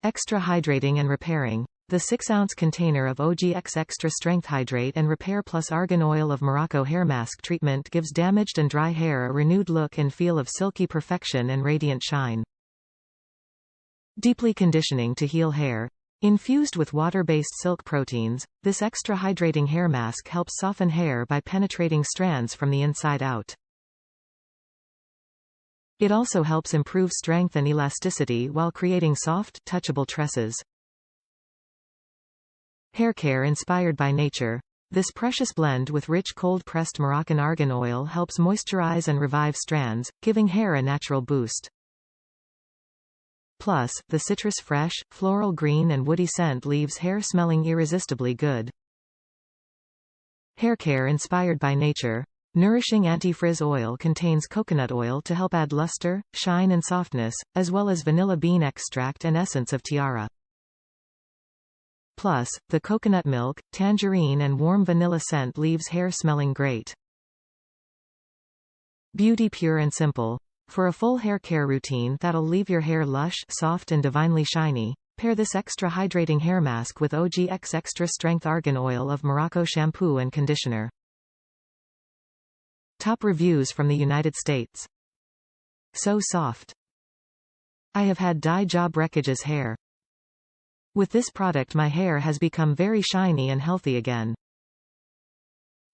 Extra Hydrating and Repairing. The 6-ounce container of OGX Extra Strength Hydrate and Repair plus Argan Oil of Morocco hair mask treatment gives damaged and dry hair a renewed look and feel of silky perfection and radiant shine. Deeply conditioning to heal hair. Infused with water-based silk proteins, this extra hydrating hair mask helps soften hair by penetrating strands from the inside out. It also helps improve strength and elasticity while creating soft, touchable tresses. Hair care inspired by nature. This precious blend with rich cold-pressed Moroccan argan oil helps moisturize and revive strands, giving hair a natural boost. Plus, the citrus fresh, floral green and woody scent leaves hair smelling irresistibly good. Hair care inspired by nature. Nourishing anti-frizz oil contains coconut oil to help add luster, shine and softness, as well as vanilla bean extract and essence of tiara. Plus, the coconut milk, tangerine and warm vanilla scent leaves hair smelling great. Beauty pure and simple. For a full hair care routine that'll leave your hair lush, soft and divinely shiny, pair this extra hydrating hair mask with OGX Extra Strength Argan Oil of Morocco shampoo and conditioner. Top reviews from the United States. So soft. I have had dye job wreckage's hair. With this product my hair has become very shiny and healthy again.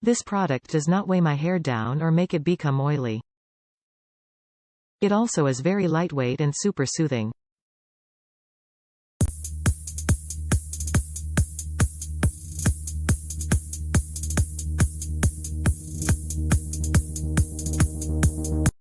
This product does not weigh my hair down or make it become oily. It also is very lightweight and super soothing.